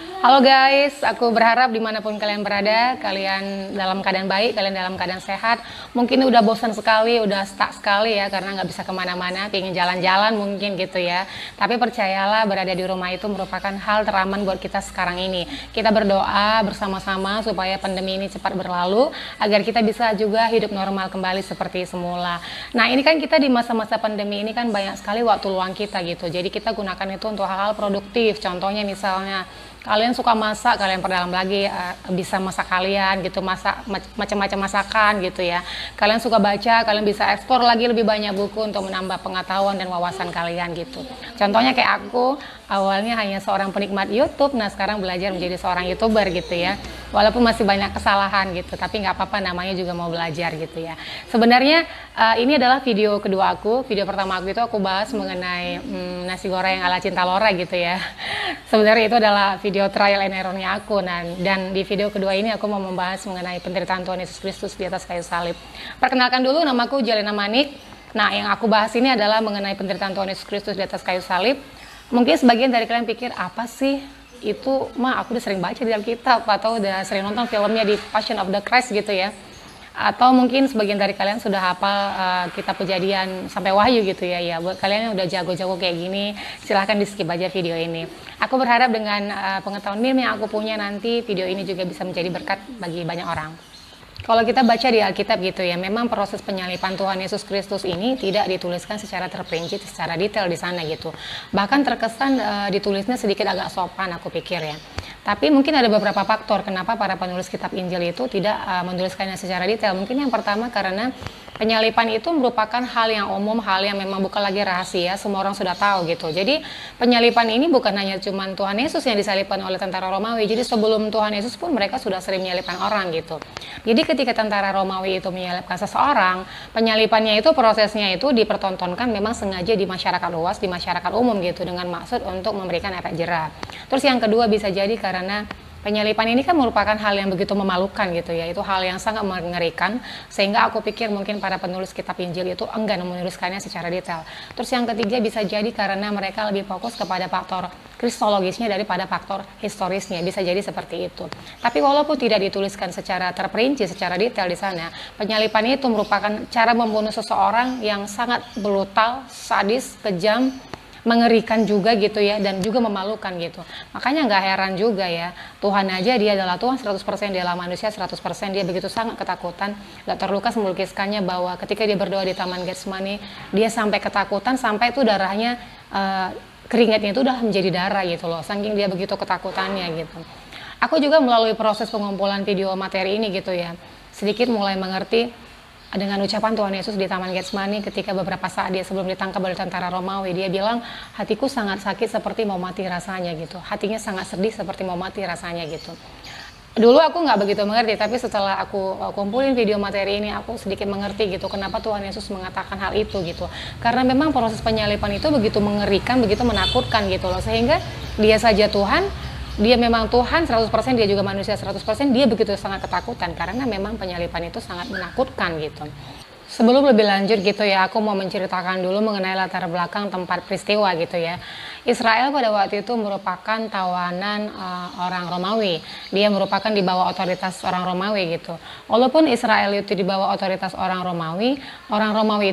Halo guys, aku berharap dimanapun kalian berada, kalian dalam keadaan baik, kalian dalam keadaan sehat. Mungkin udah bosan sekali, udah stuck sekali ya, karena nggak bisa kemana-mana, pengen jalan-jalan mungkin gitu ya. Tapi percayalah, berada di rumah itu merupakan hal teraman buat kita sekarang ini. Kita berdoa bersama-sama supaya pandemi ini cepat berlalu, agar kita bisa juga hidup normal kembali seperti semula. Nah ini kan kita di masa-masa pandemi ini kan banyak sekali waktu luang kita gitu. Jadi kita gunakan itu untuk hal-hal produktif. Contohnya misalnya, kalian suka masak, kalian perdalam lagi bisa masak kalian gitu, masak macam-macam masakan gitu ya. Kalian suka baca, kalian bisa ekspor lagi lebih banyak buku untuk menambah pengetahuan dan wawasan kalian gitu. Contohnya kayak aku, awalnya hanya seorang penikmat YouTube, nah sekarang belajar menjadi seorang YouTuber gitu ya. Walaupun masih banyak kesalahan gitu, tapi nggak apa-apa, namanya juga mau belajar gitu ya. Sebenarnya ini adalah video kedua aku. Video pertama aku itu aku bahas mengenai nasi goreng ala Cinta Lora gitu ya. Sebenarnya itu adalah video trial and errornya aku, dan di video kedua ini aku mau membahas mengenai penderitaan Tuhan Yesus Kristus di atas kayu salib. Perkenalkan dulu, namaku Jelena Manik. Nah, yang aku bahas ini adalah mengenai penderitaan Tuhan Yesus Kristus di atas kayu salib. Mungkin sebagian dari kalian pikir, apa sih itu? Aku udah sering baca di Alkitab, atau udah sering nonton filmnya di Passion of the Christ gitu ya. Atau mungkin sebagian dari kalian sudah hafal kitab Kejadian sampai Wahyu gitu ya. Ya, buat kalian yang udah jago-jago kayak gini, silahkan di skip aja video ini. Aku berharap dengan pengetahuan yang aku punya nanti, video ini juga bisa menjadi berkat bagi banyak orang. Kalau kita baca di Alkitab gitu ya, memang proses penyalipan Tuhan Yesus Kristus ini tidak dituliskan secara terperinci, secara detail di sana gitu. Bahkan terkesan ditulisnya sedikit agak sopan, aku pikir ya. Tapi mungkin ada beberapa faktor kenapa para penulis kitab Injil itu tidak menuliskannya secara detail. Mungkin yang pertama karena penyalipan itu merupakan hal yang umum, hal yang memang bukan lagi rahasia, semua orang sudah tahu gitu. Jadi penyalipan ini bukan hanya cuma Tuhan Yesus yang disalibkan oleh tentara Romawi. Jadi sebelum Tuhan Yesus pun mereka sudah sering menyalibkan orang gitu. Jadi ketika tentara Romawi itu menyalibkan seseorang, penyalipannya itu prosesnya itu dipertontonkan memang sengaja di masyarakat luas, di masyarakat umum gitu, dengan maksud untuk memberikan efek jerah. Terus yang kedua bisa jadi karena penyalipan ini kan merupakan hal yang begitu memalukan gitu ya, itu hal yang sangat mengerikan, sehingga aku pikir mungkin para penulis kitab Injil itu enggan menuliskannya secara detail. Terus yang ketiga bisa jadi karena mereka lebih fokus kepada faktor kristologisnya daripada faktor historisnya, bisa jadi seperti itu. Tapi walaupun tidak dituliskan secara terperinci, secara detail di sana, penyalipan itu merupakan cara membunuh seseorang yang sangat brutal, sadis, kejam, mengerikan juga gitu ya, dan juga memalukan gitu. Makanya nggak heran juga ya, Tuhan aja, dia adalah Tuhan 100%, dia adalah manusia 100%, dia begitu sangat ketakutan. Dr. Lukas melukiskannya bahwa ketika dia berdoa di Taman Getsemani, dia sampai ketakutan, sampai itu darahnya, keringatnya itu udah menjadi darah gitu loh, saking dia begitu ketakutannya gitu. Aku juga melalui proses pengumpulan video materi ini gitu ya, sedikit mulai mengerti dengan ucapan Tuhan Yesus di Taman Getsemani ketika beberapa saat dia sebelum ditangkap oleh tentara Romawi. Dia bilang, hatiku sangat sakit seperti mau mati rasanya gitu, hatinya sangat sedih seperti mau mati rasanya gitu. Dulu aku nggak begitu mengerti, tapi setelah aku kumpulin video materi ini, aku sedikit mengerti gitu kenapa Tuhan Yesus mengatakan hal itu gitu. Karena memang proses penyalipan itu begitu mengerikan, begitu menakutkan gitu loh, sehingga dia saja Tuhan, dia memang Tuhan 100%, dia juga manusia 100%, dia begitu sangat ketakutan karena memang penyalipan itu sangat menakutkan gitu. Sebelum lebih lanjut gitu ya, aku mau menceritakan dulu mengenai latar belakang tempat peristiwa gitu ya. Israel pada waktu itu merupakan tawanan orang Romawi. Dia merupakan di bawah otoritas orang Romawi gitu. Walaupun Israel itu di bawah otoritas orang Romawi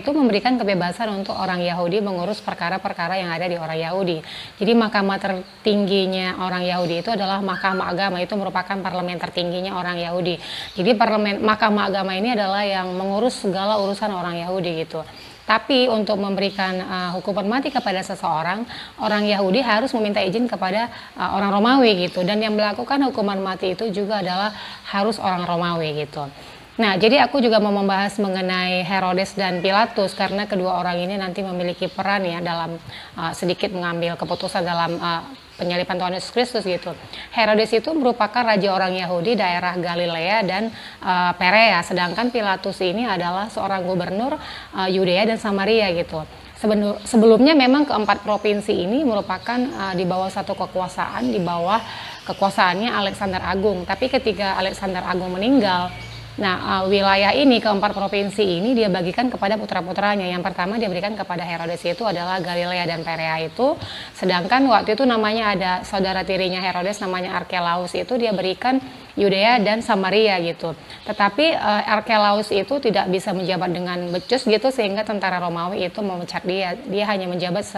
itu memberikan kebebasan untuk orang Yahudi mengurus perkara-perkara yang ada di orang Yahudi. Jadi mahkamah tertingginya orang Yahudi itu adalah mahkamah agama, itu merupakan parlemen tertingginya orang Yahudi. Jadi mahkamah agama ini adalah yang mengurus segala urusan orang Yahudi gitu. Tapi untuk memberikan hukuman mati kepada seseorang, orang Yahudi harus meminta izin kepada orang Romawi gitu. Dan yang melakukan hukuman mati itu juga adalah harus orang Romawi gitu. Nah, jadi aku juga mau membahas mengenai Herodes dan Pilatus karena kedua orang ini nanti memiliki peran ya dalam sedikit mengambil keputusan dalam penyalipan Tuhan Yesus Kristus gitu. Herodes itu merupakan raja orang Yahudi daerah Galilea dan Perea, sedangkan Pilatus ini adalah seorang gubernur Yudea dan Samaria gitu. Sebelumnya memang keempat provinsi ini merupakan di bawah satu kekuasaan, di bawah kekuasaannya Alexander Agung. Tapi ketika Alexander Agung meninggal, Nah, wilayah ini, keempat provinsi ini dia bagikan kepada putra-putranya. Yang pertama dia berikan kepada Herodes, itu adalah Galilea dan Perea itu. Sedangkan waktu itu namanya ada saudara tirinya Herodes namanya Arkelaus, itu dia berikan Yudea dan Samaria gitu. Tetapi Arkelaus itu tidak bisa menjabat dengan becus gitu, sehingga tentara Romawi itu memecat dia. Dia hanya menjabat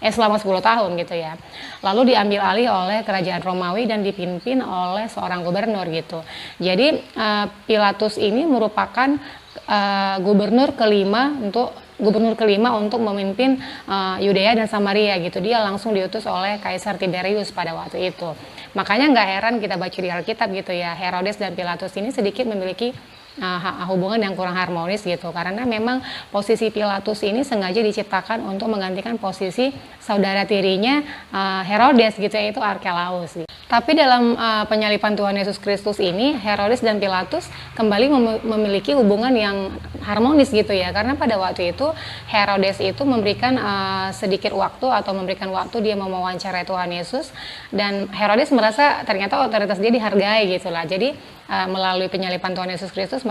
selama 10 tahun gitu ya. Lalu diambil alih oleh kerajaan Romawi dan dipimpin oleh seorang gubernur gitu. Jadi Pilatus ini merupakan gubernur kelima untuk memimpin Yudea dan Samaria gitu. Dia langsung diutus oleh Kaisar Tiberius pada waktu itu. Makanya nggak heran kita baca di Alkitab gitu ya, Herodes dan Pilatus ini sedikit memiliki hubungan yang kurang harmonis gitu, karena memang posisi Pilatus ini sengaja diciptakan untuk menggantikan posisi saudara tirinya Herodes gitu, yaitu Arkelaus. Tapi dalam penyalipan Tuhan Yesus Kristus ini, Herodes dan Pilatus kembali memiliki hubungan yang harmonis gitu ya, karena pada waktu itu Herodes itu memberikan sedikit waktu atau memberikan waktu dia mewawancarai Tuhan Yesus, dan Herodes merasa ternyata otoritas dia dihargai gitu lah. Jadi melalui penyalipan Tuhan Yesus Kristus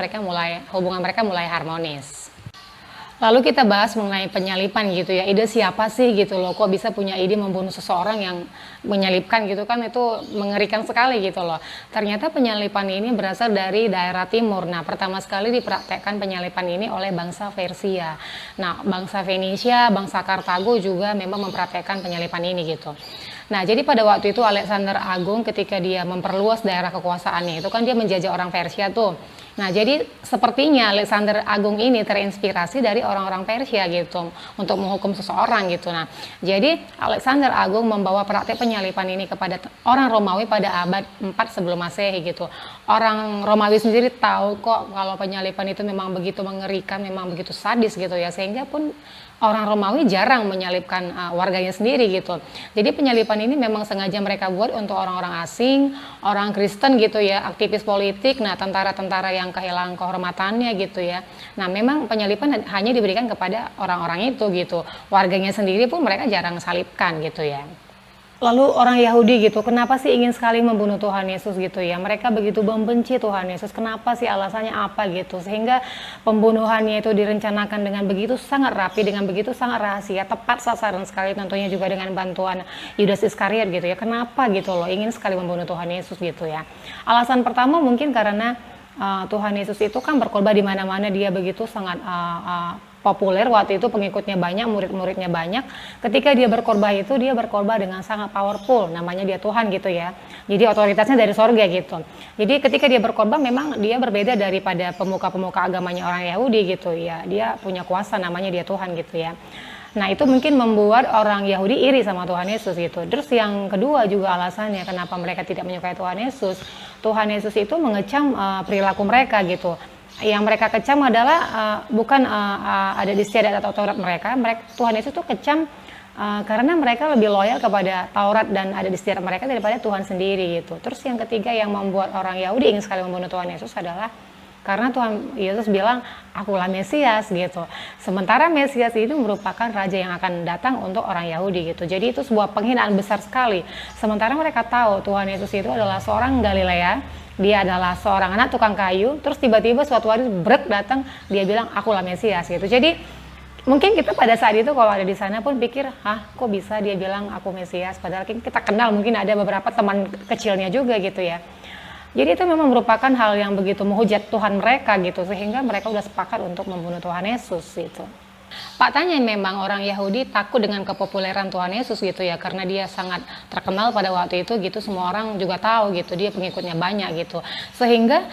hubungan mereka mulai harmonis. Lalu kita bahas mengenai penyalipan gitu ya, ide siapa sih gitu loh, kok bisa punya ide membunuh seseorang yang menyalipkan gitu kan, itu mengerikan sekali gitu loh. Ternyata penyalipan ini berasal dari daerah timur. Nah, pertama sekali dipraktekkan penyalipan ini oleh bangsa Persia. Nah, bangsa Venesia, bangsa Kartago juga memang mempraktekkan penyalipan ini gitu. Nah, jadi pada waktu itu Alexander Agung ketika dia memperluas daerah kekuasaannya, itu kan dia menjajah orang Persia tuh. Nah, jadi sepertinya Alexander Agung ini terinspirasi dari orang-orang Persia gitu untuk menghukum seseorang gitu. Nah, jadi Alexander Agung membawa praktek penyalipan ini kepada orang Romawi pada abad 4 sebelum Masehi gitu. Orang Romawi sendiri tahu kok kalau penyalipan itu memang begitu mengerikan, memang begitu sadis gitu ya, sehingga pun orang Romawi jarang menyalipkan warganya sendiri gitu. Jadi penyalipan ini memang sengaja mereka buat untuk orang-orang asing, orang Kristen gitu ya, aktivis politik, nah tentara-tentara yang kehilangan kehormatannya gitu ya. Nah, memang penyalipan hanya diberikan kepada orang-orang itu gitu. Warganya sendiri pun mereka jarang salibkan gitu ya. Lalu orang Yahudi gitu, kenapa sih ingin sekali membunuh Tuhan Yesus gitu ya? Mereka begitu membenci Tuhan Yesus, kenapa sih, alasannya apa gitu? Sehingga pembunuhannya itu direncanakan dengan begitu sangat rapi, dengan begitu sangat rahasia, tepat sasaran sekali, tentunya juga dengan bantuan Yudas Iskariot gitu ya. Kenapa gitu loh, ingin sekali membunuh Tuhan Yesus gitu ya? Alasan pertama mungkin karena Tuhan Yesus itu kan berkhotbah di mana-mana, dia begitu sangat populer waktu itu, pengikutnya banyak, murid-muridnya banyak. Ketika dia berkhotbah itu, dia berkhotbah dengan sangat powerful, namanya dia Tuhan gitu ya. Jadi otoritasnya dari sorga gitu. Jadi ketika dia berkhotbah memang dia berbeda daripada pemuka-pemuka agamanya orang Yahudi gitu ya. Dia punya kuasa, namanya dia Tuhan gitu ya. Nah, itu mungkin membuat orang Yahudi iri sama Tuhan Yesus gitu. Terus yang kedua juga alasannya kenapa mereka tidak menyukai Tuhan Yesus. Tuhan Yesus itu mengecam perilaku mereka gitu. Yang mereka kecam adalah bukan ada di istiadat atau Taurat mereka. Tuhan Yesus itu kecam karena mereka lebih loyal kepada Taurat dan ada di istiadat mereka daripada Tuhan sendiri gitu. Terus yang ketiga yang membuat orang Yahudi ingin sekali membunuh Tuhan Yesus adalah karena Tuhan Yesus bilang, akulah Mesias gitu. Sementara Mesias itu merupakan raja yang akan datang untuk orang Yahudi gitu. Jadi itu sebuah penghinaan besar sekali. Sementara mereka tahu Tuhan Yesus itu adalah seorang Galilea, dia adalah seorang anak tukang kayu, terus tiba-tiba suatu hari brek datang, dia bilang akulah Mesias gitu. Jadi mungkin kita pada saat itu kalau ada di sana pun pikir, kok bisa dia bilang aku Mesias, padahal kita kenal, mungkin ada beberapa teman kecilnya juga gitu ya. Jadi itu memang merupakan hal yang begitu menghujat Tuhan mereka gitu, sehingga mereka udah sepakat untuk membunuh Tuhan Yesus gitu. Faktanya memang orang Yahudi takut dengan kepopuleran Tuhan Yesus gitu ya, karena dia sangat terkenal pada waktu itu gitu, semua orang juga tahu gitu, dia pengikutnya banyak gitu. Sehingga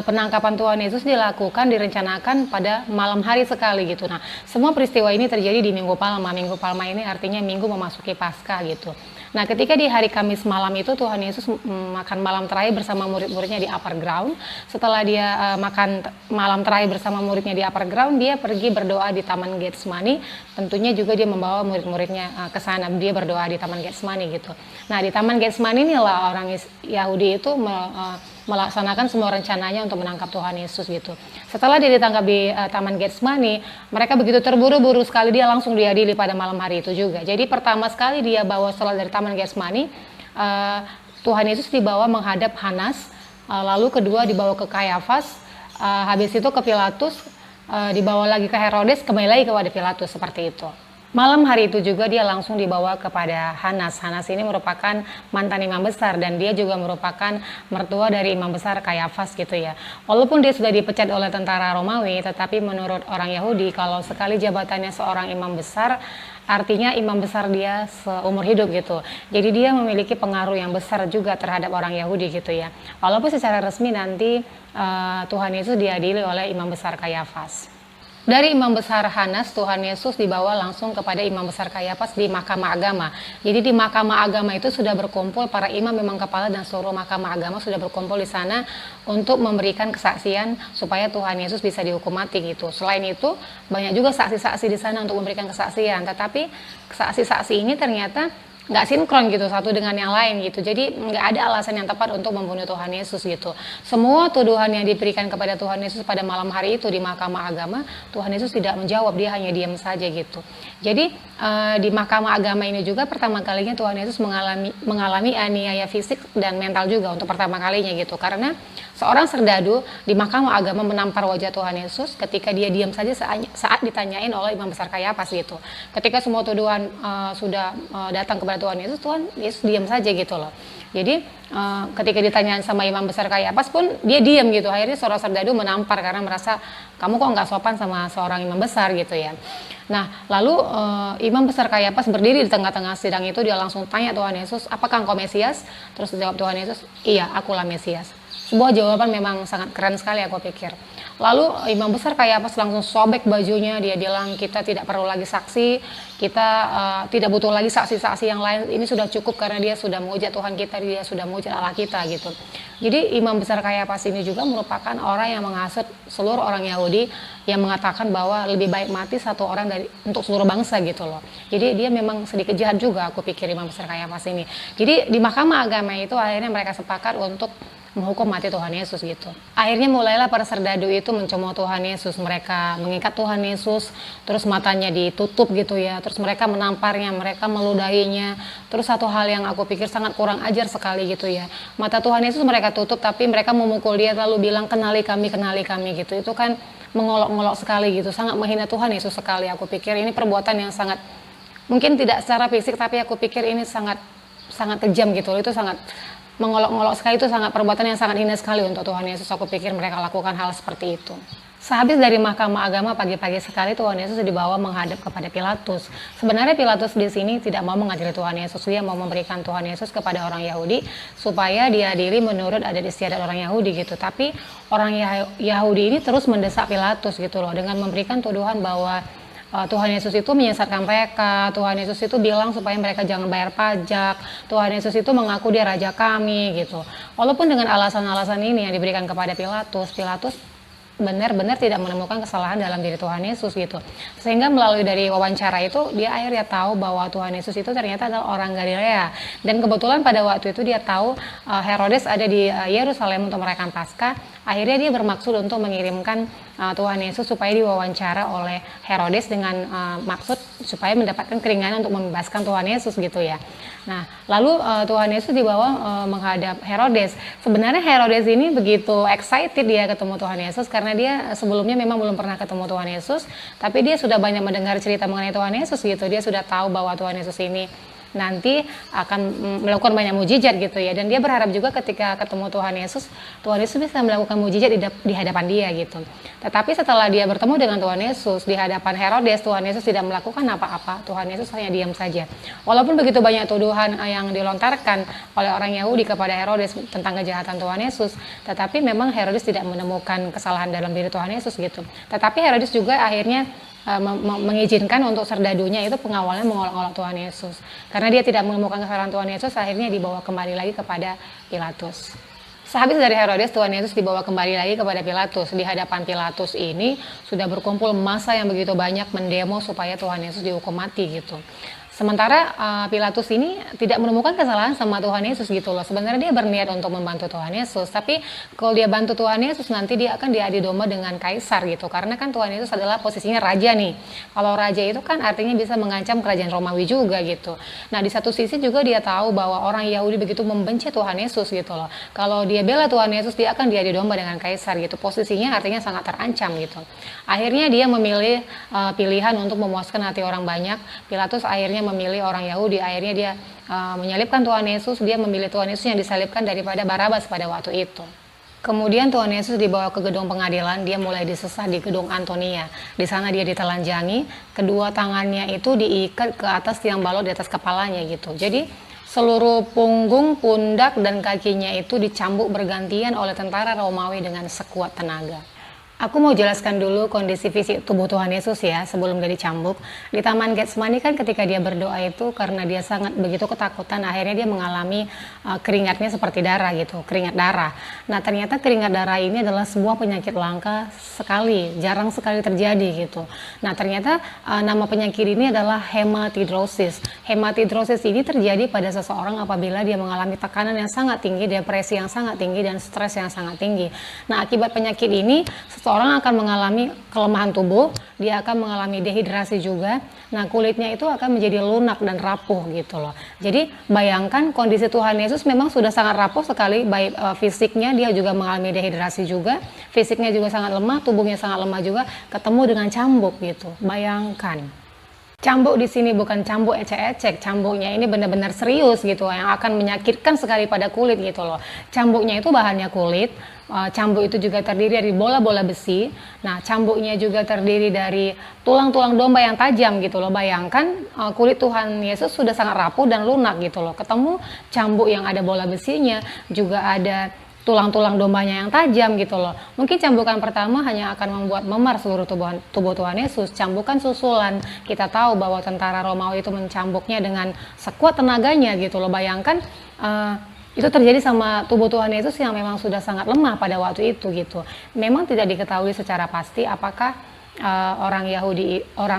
penangkapan Tuhan Yesus dilakukan, direncanakan pada malam hari sekali gitu. Nah, semua peristiwa ini terjadi di Minggu Palma. Minggu Palma ini artinya minggu memasuki Paskah gitu. Nah, ketika di hari Kamis malam itu Tuhan Yesus makan malam terakhir bersama murid-muridnya di upper ground. Setelah dia makan malam terakhir bersama muridnya di upper ground, dia pergi berdoa di Taman Getsemani. Tentunya juga dia membawa murid-muridnya ke sana. Dia berdoa di Taman Getsemani gitu. Nah, di Taman Getsemani inilah orang Yahudi itu melaksanakan semua rencananya untuk menangkap Tuhan Yesus gitu. Setelah dia ditangkap di Taman Getsemani, mereka begitu terburu-buru sekali, dia langsung diadili pada malam hari itu juga. Jadi pertama sekali dia bawa setelah dari Taman Getsemani, Tuhan Yesus dibawa menghadap Hanas, lalu kedua dibawa ke Kayafas, Habis itu ke Pilatus, dibawa lagi ke Herodes, kembali lagi kepada Pilatus, seperti itu. Malam hari itu juga dia langsung dibawa kepada Hanas. Hanas ini merupakan mantan imam besar dan dia juga merupakan mertua dari imam besar Kayafas gitu ya. Walaupun dia sudah dipecat oleh tentara Romawi, tetapi menurut orang Yahudi kalau sekali jabatannya seorang imam besar, artinya imam besar dia seumur hidup gitu. Jadi dia memiliki pengaruh yang besar juga terhadap orang Yahudi gitu ya. Walaupun secara resmi nanti Tuhan Yesus diadili oleh imam besar Kayafas. Dari imam besar Hanas, Tuhan Yesus dibawa langsung kepada imam besar Kayafas di mahkamah agama. Jadi di mahkamah agama itu sudah berkumpul para imam, memang kepala dan seluruh mahkamah agama sudah berkumpul di sana untuk memberikan kesaksian supaya Tuhan Yesus bisa dihukum mati gitu. Selain itu banyak juga saksi-saksi di sana untuk memberikan kesaksian, tetapi saksi-saksi ini ternyata nggak sinkron gitu satu dengan yang lain gitu. Jadi nggak ada alasan yang tepat untuk membunuh Tuhan Yesus gitu. Semua tuduhan yang diberikan kepada Tuhan Yesus pada malam hari itu di mahkamah agama, Tuhan Yesus tidak menjawab, dia hanya diam saja gitu. Jadi di mahkamah agama ini juga pertama kalinya Tuhan Yesus mengalami aniaya fisik dan mental juga untuk pertama kalinya gitu. Karena seorang serdadu di mahkamah agama menampar wajah Tuhan Yesus ketika dia diam saja saat ditanyain oleh imam besar Kayafas gitu. Ketika semua tuduhan sudah datang kepada Tuhan Yesus diam saja gitu loh. Jadi ketika ditanyain sama imam besar Kayafas pun dia diam gitu. Akhirnya seorang serdadu menampar karena merasa kamu kok nggak sopan sama seorang imam besar gitu ya. Nah lalu imam besar Kayafas berdiri di tengah-tengah sidang itu, dia langsung tanya Tuhan Yesus, apakah engkau Mesias? Terus jawab Tuhan Yesus, iya akulah Mesias. Sebuah jawaban memang sangat keren sekali aku pikir. Lalu imam besar Kayafas langsung sobek bajunya, dia bilang kita tidak perlu lagi saksi, kita tidak butuh lagi saksi-saksi yang lain, ini sudah cukup karena dia sudah menghujat Tuhan kita, dia sudah menghujat Allah kita gitu. Jadi imam besar Kayafas ini juga merupakan orang yang menghasut seluruh orang Yahudi, yang mengatakan bahwa lebih baik mati satu orang untuk seluruh bangsa gitu loh. Jadi dia memang sedikit jahat juga aku pikir imam besar Kayafas ini. Jadi di mahkamah agama itu akhirnya mereka sepakat untuk menghukum mati Tuhan Yesus gitu. Akhirnya mulailah para serdadu itu mencemooh Tuhan Yesus, mereka mengikat Tuhan Yesus, terus matanya ditutup gitu ya, terus mereka menamparnya, mereka meludahinya. Terus satu hal yang aku pikir sangat kurang ajar sekali gitu ya, mata Tuhan Yesus mereka tutup tapi mereka memukul dia lalu bilang kenali kami gitu. Itu kan mengolok-ngolok sekali gitu, sangat menghina Tuhan Yesus sekali. Aku pikir ini perbuatan yang sangat, mungkin tidak secara fisik tapi aku pikir ini sangat kejam gitu. Itu sangat mengolok-ngolok sekali, itu sangat perbuatan yang sangat hina sekali untuk Tuhan Yesus. Aku pikir mereka lakukan hal seperti itu. Sehabis dari mahkamah agama, pagi-pagi sekali Tuhan Yesus dibawa menghadap kepada Pilatus. Sebenarnya Pilatus di sini tidak mau mengadili Tuhan Yesus, dia mau memberikan Tuhan Yesus kepada orang Yahudi supaya diadili menurut adat istiadat orang Yahudi gitu. Tapi orang Yahudi ini terus mendesak Pilatus gitu loh, dengan memberikan tuduhan bahwa Tuhan Yesus itu menyesatkan mereka, Tuhan Yesus itu bilang supaya mereka jangan bayar pajak, Tuhan Yesus itu mengaku dia raja kami gitu. Walaupun dengan alasan-alasan ini yang diberikan kepada Pilatus benar-benar tidak menemukan kesalahan dalam diri Tuhan Yesus gitu. Sehingga melalui dari wawancara itu dia akhirnya tahu bahwa Tuhan Yesus itu ternyata adalah orang Galilea. Dan kebetulan pada waktu itu dia tahu Herodes ada di Yerusalem untuk merayakan Paskah. Akhirnya dia bermaksud untuk mengirimkan Tuhan Yesus supaya diwawancara oleh Herodes dengan maksud supaya mendapatkan keringanan untuk membebaskan Tuhan Yesus gitu ya. Nah, lalu Tuhan Yesus dibawa menghadap Herodes. Sebenarnya Herodes ini begitu excited dia ketemu Tuhan Yesus karena dia sebelumnya memang belum pernah ketemu Tuhan Yesus, tapi dia sudah banyak mendengar cerita mengenai Tuhan Yesus gitu. Dia sudah tahu bahwa Tuhan Yesus ini nanti akan melakukan banyak mujizat gitu ya, dan dia berharap juga ketika ketemu Tuhan Yesus bisa melakukan mujizat di hadapan dia gitu. Tetapi setelah dia bertemu dengan Tuhan Yesus di hadapan Herodes, Tuhan Yesus tidak melakukan apa-apa, Tuhan Yesus hanya diam saja. Walaupun begitu banyak tuduhan yang dilontarkan oleh orang Yahudi kepada Herodes tentang kejahatan Tuhan Yesus, tetapi memang Herodes tidak menemukan kesalahan dalam diri Tuhan Yesus gitu. Tetapi Herodes juga akhirnya mengizinkan untuk serdadunya itu pengawalnya mengolok-olok Tuhan Yesus. Karena dia tidak menemukan kesalahan Tuhan Yesus, akhirnya dibawa kembali lagi kepada Pilatus. Sehabis dari Herodes, Tuhan Yesus dibawa kembali lagi kepada Pilatus. Di hadapan Pilatus ini sudah berkumpul massa yang begitu banyak mendemo supaya Tuhan Yesus dihukum mati gitu. Sementara Pilatus ini tidak menemukan kesalahan sama Tuhan Yesus gitu loh. Sebenarnya dia berniat untuk membantu Tuhan Yesus, tapi kalau dia bantu Tuhan Yesus nanti dia akan diadu domba dengan kaisar gitu. Karena kan Tuhan Yesus adalah posisinya raja nih. Kalau raja itu kan artinya bisa mengancam kerajaan Romawi juga gitu. Nah, di satu sisi juga dia tahu bahwa orang Yahudi begitu membenci Tuhan Yesus gitu loh. Kalau dia bela Tuhan Yesus, dia akan diadu domba dengan kaisar gitu. Posisinya artinya sangat terancam gitu. Akhirnya dia memilih pilihan untuk memuaskan hati orang banyak. Pilatus akhirnya memilih orang Yahudi, akhirnya dia menyalibkan Tuhan Yesus, dia memilih Tuhan Yesus yang disalibkan daripada Barabas pada waktu itu. Kemudian Tuhan Yesus dibawa ke gedung pengadilan, dia mulai disesah di gedung Antonia. Di sana dia ditelanjangi, kedua tangannya itu diikat ke atas tiang balok di atas kepalanya gitu. Jadi seluruh punggung, pundak, dan kakinya itu dicambuk bergantian oleh tentara Romawi dengan sekuat tenaga. Aku mau jelaskan dulu kondisi fisik tubuh Tuhan Yesus ya sebelum dia dicambuk. Di Taman Getsemani kan ketika dia berdoa itu karena dia sangat begitu ketakutan, akhirnya dia mengalami keringatnya seperti darah gitu, keringat darah. Nah, ternyata keringat darah ini adalah sebuah penyakit langka sekali, jarang sekali terjadi gitu. Nah, ternyata nama penyakit ini adalah hematidrosis. Hematidrosis ini terjadi pada seseorang apabila dia mengalami tekanan yang sangat tinggi, depresi yang sangat tinggi, dan stres yang sangat tinggi. Nah, akibat penyakit ini orang akan mengalami kelemahan tubuh, dia akan mengalami dehidrasi juga. Nah, kulitnya itu akan menjadi lunak dan rapuh gitu loh. Jadi bayangkan kondisi Tuhan Yesus memang sudah sangat rapuh sekali, baik fisiknya dia juga mengalami dehidrasi juga, fisiknya juga sangat lemah, tubuhnya sangat lemah juga, ketemu dengan cambuk gitu. Bayangkan. Cambuk di sini bukan cambuk ecek-ecek, cambuknya ini benar-benar serius gitu, yang akan menyakitkan sekali pada kulit gitu loh. Cambuknya itu bahannya kulit. Cambuk itu juga terdiri dari bola-bola besi. Nah, cambuknya juga terdiri dari tulang-tulang domba yang tajam gitu loh. Bayangkan kulit Tuhan Yesus sudah sangat rapuh dan lunak gitu loh. Ketemu cambuk yang ada bola besinya, juga ada tulang-tulang dombanya yang tajam gitu loh. Mungkin cambukan pertama hanya akan membuat memar seluruh tubuh Tuhan Yesus. Cambukan susulan, kita tahu bahwa tentara Romawi itu mencambuknya dengan sekuat tenaganya gitu loh. Bayangkan itu terjadi sama tubuh Tuhan Yesus yang memang sudah sangat lemah pada waktu itu gitu. Memang tidak diketahui secara pasti apakah orang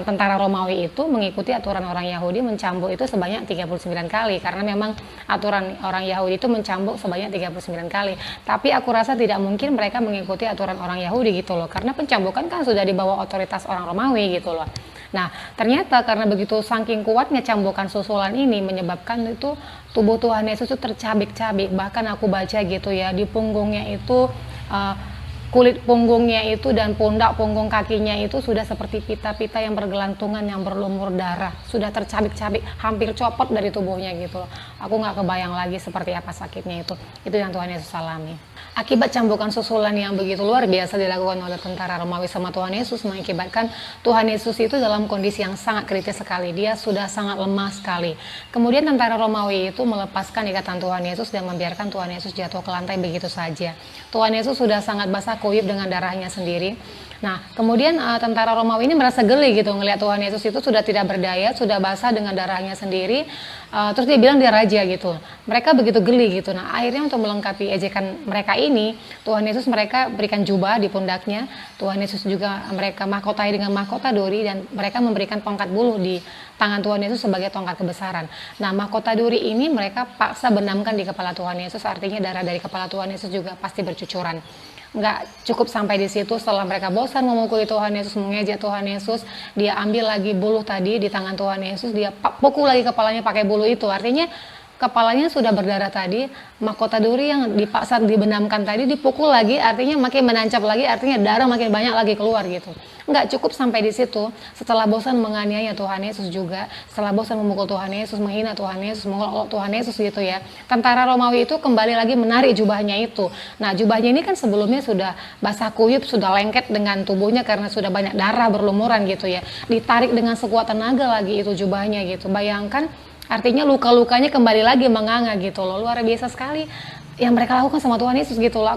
tentara Romawi itu mengikuti aturan orang Yahudi mencambuk itu sebanyak 39 kali, karena memang aturan orang Yahudi itu mencambuk sebanyak 39 kali. Tapi aku rasa tidak mungkin mereka mengikuti aturan orang Yahudi gitu loh, karena pencambukan kan sudah di bawah otoritas orang Romawi gitu loh. Nah, ternyata karena begitu saking kuatnya cambukan susulan ini menyebabkan itu tubuh Tuhan Yesus itu tercabik-cabik. Bahkan aku baca gitu ya, di punggungnya itu kulit punggungnya itu dan pundak punggung kakinya itu sudah seperti pita-pita yang bergelantungan, yang berlumur darah, sudah tercabik-cabik, hampir copot dari tubuhnya gitu. Aku nggak kebayang lagi seperti apa sakitnya itu yang Tuhan Yesus alami. Akibat cambukan susulan yang begitu luar biasa dilakukan oleh tentara Romawi sama Tuhan Yesus mengakibatkan Tuhan Yesus itu dalam kondisi yang sangat kritis sekali. Dia sudah sangat lemah sekali. Kemudian tentara Romawi itu melepaskan ikatan Tuhan Yesus dan membiarkan Tuhan Yesus jatuh ke lantai begitu saja. Tuhan Yesus sudah sangat basah kuyup dengan darahnya sendiri. Nah, kemudian tentara Romawi ini merasa geli gitu ngelihat Tuhan Yesus itu sudah tidak berdaya, sudah basah dengan darahnya sendiri. Terus dia bilang dia raja gitu. Mereka begitu geli gitu. Nah, akhirnya untuk melengkapi ejekan mereka ini, Tuhan Yesus mereka berikan jubah di pundaknya. Tuhan Yesus juga mereka mahkotai dengan mahkota duri, dan mereka memberikan tongkat buluh di tangan Tuhan Yesus sebagai tongkat kebesaran. Nah, mahkota duri ini mereka paksa benamkan di kepala Tuhan Yesus, artinya darah dari kepala Tuhan Yesus juga pasti bercucuran. Nggak cukup sampai di situ, setelah mereka bosan memukuli Tuhan Yesus, mengejek Tuhan Yesus, dia ambil lagi buluh tadi di tangan Tuhan Yesus, dia pukul lagi kepalanya pakai buluh itu. Artinya kepalanya sudah berdarah tadi, mahkota duri yang dipaksa dibenamkan tadi dipukul lagi, artinya makin menancap lagi, artinya darah makin banyak lagi keluar gitu. Nggak cukup sampai di situ, setelah bosan menganiaya Tuhan Yesus juga, setelah bosan memukul Tuhan Yesus, menghina Tuhan Yesus, mengolok Tuhan Yesus gitu ya, tentara Romawi itu kembali lagi menarik jubahnya itu. Nah, jubahnya ini kan sebelumnya sudah basah kuyup, sudah lengket dengan tubuhnya karena sudah banyak darah berlumuran gitu ya, ditarik dengan sekuat tenaga lagi itu jubahnya gitu. Bayangkan, artinya luka-lukanya kembali lagi menganga gitu loh. Luar biasa sekali yang mereka lakukan sama Tuhan Yesus gitu loh.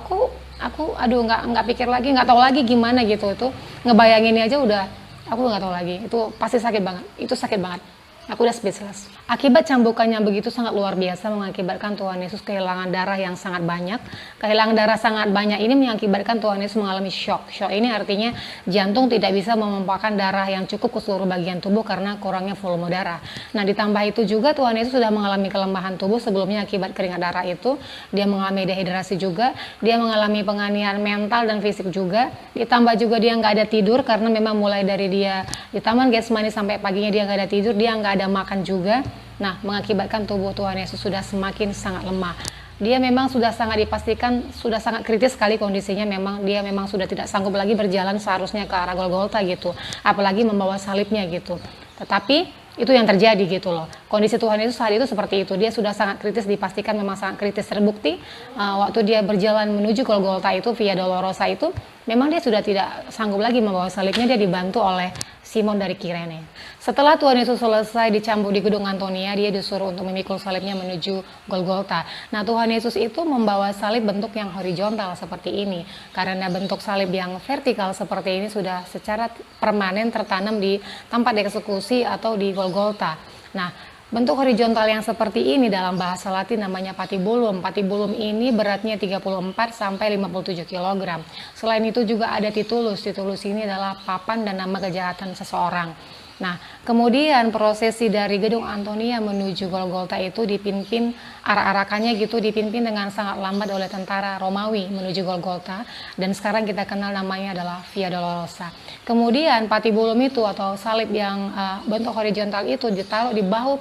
Aku aduh nggak pikir lagi, nggak tahu lagi gimana gitu. Itu ngebayanginnya aja udah aku nggak tahu lagi. Itu pasti sakit banget. Itu sakit banget. Aku udah speechless. Akibat cambukan yang begitu sangat luar biasa mengakibatkan Tuhan Yesus kehilangan darah yang sangat banyak. Kehilangan darah sangat banyak ini mengakibatkan Tuhan Yesus mengalami shock. Shock ini artinya jantung tidak bisa memompahkan darah yang cukup ke seluruh bagian tubuh karena kurangnya volume darah. Nah, ditambah itu juga Tuhan Yesus sudah mengalami kelemahan tubuh sebelumnya akibat keringat darah itu. Dia mengalami dehidrasi juga, dia mengalami penganiayaan mental dan fisik juga. Ditambah juga dia nggak ada tidur karena memang mulai dari dia di Taman Getsemani sampai paginya dia nggak ada tidur, dia nggak ada makan juga. Nah, mengakibatkan tubuh Tuhan Yesus sudah semakin sangat lemah. Dia memang sudah sangat dipastikan sudah sangat kritis sekali kondisinya, memang dia memang sudah tidak sanggup lagi berjalan seharusnya ke arah Golgota gitu, apalagi membawa salibnya gitu. Tetapi itu yang terjadi gitu loh. Kondisi Tuhan Yesus saat itu seperti itu. Dia sudah sangat kritis, dipastikan memang sangat kritis. Terbukti waktu dia berjalan menuju Golgota itu, Via Dolorosa itu, memang dia sudah tidak sanggup lagi membawa salibnya. Dia dibantu oleh Simon dari Kirene. Setelah Tuhan Yesus selesai dicambuk di Gedung Antonia, dia disuruh untuk memikul salibnya menuju Golgota. Nah, Tuhan Yesus itu membawa salib bentuk yang horizontal seperti ini. Karena bentuk salib yang vertikal seperti ini sudah secara permanen tertanam di tempat eksekusi atau di Golgota. Nah, bentuk horizontal yang seperti ini dalam bahasa Latin namanya patibulum. Patibulum ini beratnya 34 sampai 57 kg. Selain itu juga ada titulus. Titulus ini adalah papan dan nama kejahatan seseorang. Nah, kemudian prosesi dari Gedung Antonia menuju Golgota itu dipimpin arak-arakannya gitu, dipimpin dengan sangat lambat oleh tentara Romawi menuju Golgota, dan sekarang kita kenal namanya adalah Via Dolorosa. Kemudian patibulum itu atau salib yang bentuk horizontal itu ditaruh di bahu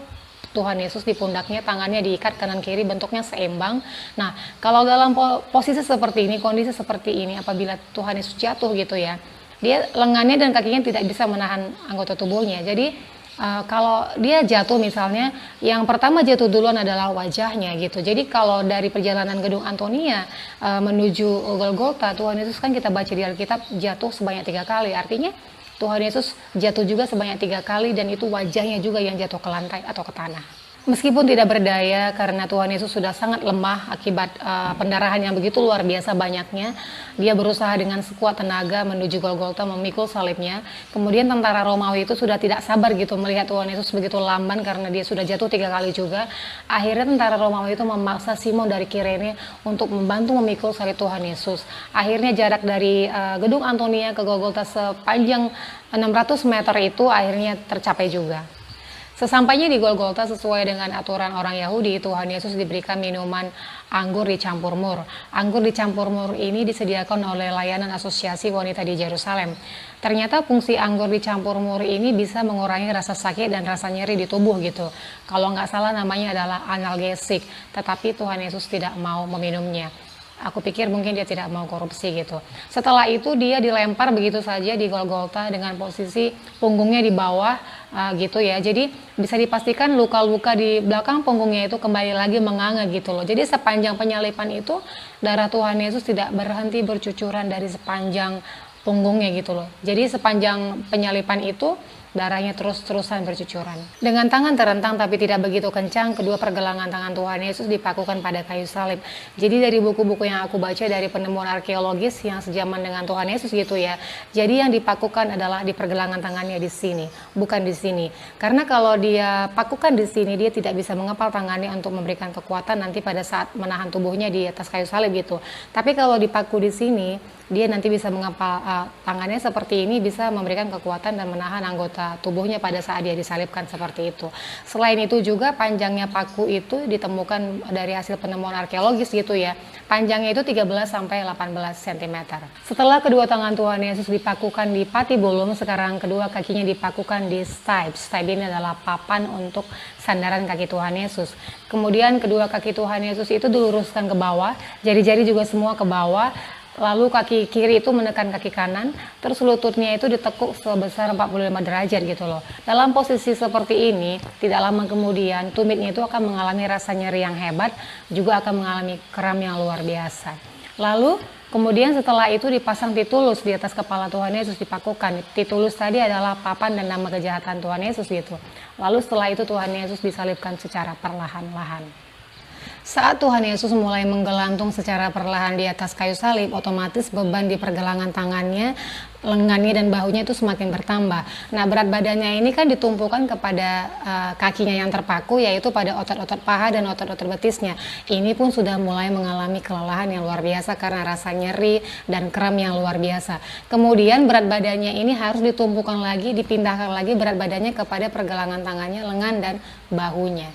Tuhan Yesus, di pundaknya, tangannya diikat kanan kiri, bentuknya seimbang. Nah, kalau dalam posisi seperti ini, kondisi seperti ini, apabila Tuhan Yesus jatuh gitu ya, dia lengannya dan kakinya tidak bisa menahan anggota tubuhnya. Jadi kalau dia jatuh misalnya, yang pertama jatuh duluan adalah wajahnya gitu. Jadi kalau dari perjalanan Gedung Antonia menuju Golgota, Tuhan Yesus kan kita baca di Alkitab jatuh sebanyak 3 kali. Artinya Tuhan Yesus jatuh juga sebanyak 3 kali, dan itu wajahnya juga yang jatuh ke lantai atau ke tanah. Meskipun tidak berdaya karena Tuhan Yesus sudah sangat lemah akibat pendarahan yang begitu luar biasa banyaknya, dia berusaha dengan sekuat tenaga menuju Golgota memikul salibnya. Kemudian tentara Romawi itu sudah tidak sabar gitu melihat Tuhan Yesus begitu lamban karena dia sudah jatuh 3 kali juga. Akhirnya tentara Romawi itu memaksa Simon dari Kirene untuk membantu memikul salib Tuhan Yesus. Akhirnya jarak dari Gedung Antonia ke Golgota sepanjang 600 meter itu akhirnya tercapai juga. Sesampainya di Golgota, sesuai dengan aturan orang Yahudi, Tuhan Yesus diberikan minuman anggur dicampur mur. Anggur dicampur mur ini disediakan oleh layanan asosiasi wanita di Yerusalem. Ternyata fungsi anggur dicampur mur ini bisa mengurangi rasa sakit dan rasa nyeri di tubuh gitu. Kalau nggak salah namanya adalah analgesik, tetapi Tuhan Yesus tidak mau meminumnya. Aku pikir mungkin dia tidak mau korupsi gitu. Setelah itu dia dilempar begitu saja di Golgota dengan posisi punggungnya di bawah gitu ya. Jadi bisa dipastikan luka-luka di belakang punggungnya itu kembali lagi menganga gitu loh. Jadi sepanjang penyalipan itu darah Tuhan Yesus tidak berhenti bercucuran dari sepanjang punggungnya gitu loh. Jadi sepanjang penyalipan itu darahnya terus-terusan bercucuran. Dengan tangan terentang tapi tidak begitu kencang, kedua pergelangan tangan Tuhan Yesus dipakukan pada kayu salib. Jadi dari buku-buku yang aku baca dari penemuan arkeologis yang sejaman dengan Tuhan Yesus gitu ya. Jadi yang dipakukan adalah di pergelangan tangannya di sini, bukan di sini. Karena kalau dia pakukan di sini, dia tidak bisa mengepal tangannya untuk memberikan kekuatan nanti pada saat menahan tubuhnya di atas kayu salib gitu. Tapi kalau dipaku di sini, dia nanti bisa mengepal tangannya seperti ini, bisa memberikan kekuatan dan menahan anggota tubuhnya pada saat dia disalibkan seperti itu. Selain itu juga panjangnya paku itu ditemukan dari hasil penemuan arkeologis gitu ya. Panjangnya itu 13 sampai 18 cm. Setelah kedua tangan Tuhan Yesus dipakukan di patibulum, sekarang kedua kakinya dipakukan di stipes. Stipes ini adalah papan untuk sandaran kaki Tuhan Yesus. Kemudian kedua kaki Tuhan Yesus itu diluruskan ke bawah, jari-jari juga semua ke bawah. Lalu kaki kiri itu menekan kaki kanan, terus lututnya itu ditekuk sebesar 45 derajat gitu loh. Dalam posisi seperti ini, tidak lama kemudian tumitnya itu akan mengalami rasa nyeri yang hebat, juga akan mengalami kram yang luar biasa. Lalu kemudian setelah itu dipasang titulus di atas kepala Tuhan Yesus, dipakukan. Titulus tadi adalah papan dan nama kejahatan Tuhan Yesus gitu. Lalu setelah itu Tuhan Yesus disalibkan secara perlahan-lahan. Saat Tuhan Yesus mulai menggelantung secara perlahan di atas kayu salib, otomatis beban di pergelangan tangannya, lengannya dan bahunya itu semakin bertambah. Nah, berat badannya ini kan ditumpukan kepada kakinya yang terpaku, yaitu pada otot-otot paha dan otot-otot betisnya. Ini pun sudah mulai mengalami kelelahan yang luar biasa karena rasa nyeri dan kram yang luar biasa. Kemudian berat badannya ini harus ditumpukan lagi, dipindahkan lagi berat badannya kepada pergelangan tangannya, lengan dan bahunya.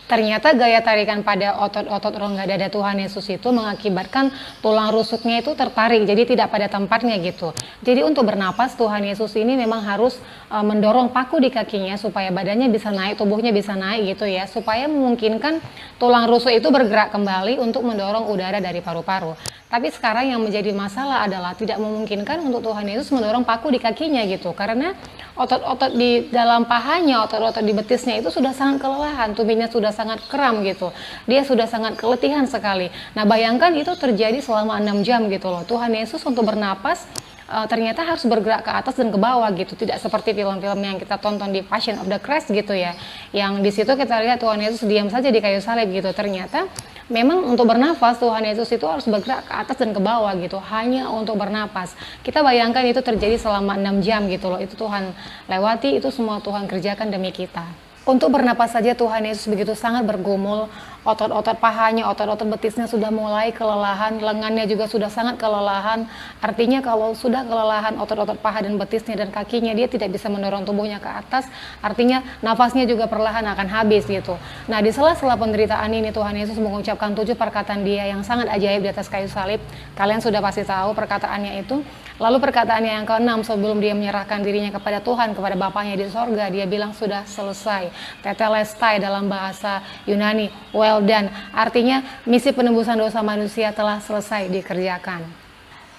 Ternyata gaya tarikan pada otot-otot rongga dada Tuhan Yesus itu mengakibatkan tulang rusuknya itu tertarik, jadi tidak pada tempatnya gitu. Jadi untuk bernapas Tuhan Yesus ini memang harus mendorong paku di kakinya supaya badannya bisa naik, tubuhnya bisa naik gitu ya, supaya memungkinkan tulang rusuk itu bergerak kembali untuk mendorong udara dari paru-paru. Tapi sekarang yang menjadi masalah adalah tidak memungkinkan untuk Tuhan Yesus mendorong paku di kakinya gitu, karena otot-otot di dalam pahanya, otot-otot di betisnya itu sudah sangat kelelahan, tubuhnya sudah sangat kram gitu, dia sudah sangat keletihan sekali. Nah, bayangkan itu terjadi selama 6 jam gitu loh. Tuhan Yesus untuk bernapas ternyata harus bergerak ke atas dan ke bawah gitu, tidak seperti film-film yang kita tonton di Passion of the Christ gitu ya, yang di situ kita lihat Tuhan Yesus diam saja di kayu salib gitu. Ternyata memang untuk bernafas Tuhan Yesus itu harus bergerak ke atas dan ke bawah gitu, hanya untuk bernapas. Kita bayangkan itu terjadi selama 6 jam gitu loh, itu Tuhan lewati, itu semua Tuhan kerjakan demi kita. Untuk bernapas saja Tuhan Yesus begitu sangat bergumul, otot-otot pahanya, otot-otot betisnya sudah mulai kelelahan, lengannya juga sudah sangat kelelahan. Artinya kalau sudah kelelahan otot-otot paha dan betisnya dan kakinya, dia tidak bisa mendorong tubuhnya ke atas, artinya nafasnya juga perlahan akan habis gitu. Nah, di sela-sela penderitaan ini Tuhan Yesus mengucapkan 7 perkataan dia yang sangat ajaib di atas kayu salib. Kalian sudah pasti tahu perkataannya itu. Lalu perkataannya yang ke-6, sebelum dia menyerahkan dirinya kepada Tuhan, kepada Bapaknya di sorga, dia bilang sudah selesai. Tetelestai dalam bahasa Yunani, well done. Artinya misi penebusan dosa manusia telah selesai dikerjakan.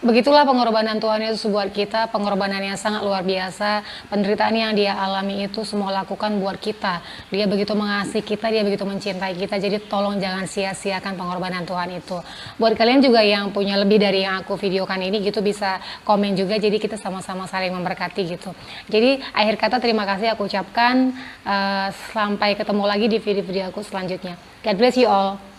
Begitulah pengorbanan Tuhan Yesus buat kita, pengorbanan yang sangat luar biasa. Penderitaan yang dia alami itu semua lakukan buat kita. Dia begitu mengasihi kita, dia begitu mencintai kita. Jadi tolong jangan sia-siakan pengorbanan Tuhan itu. Buat kalian juga yang punya lebih dari yang aku videokan ini gitu, bisa komen juga. Jadi kita sama-sama saling memberkati gitu. Jadi akhir kata terima kasih aku ucapkan. Sampai ketemu lagi di video-video aku selanjutnya. God bless you all.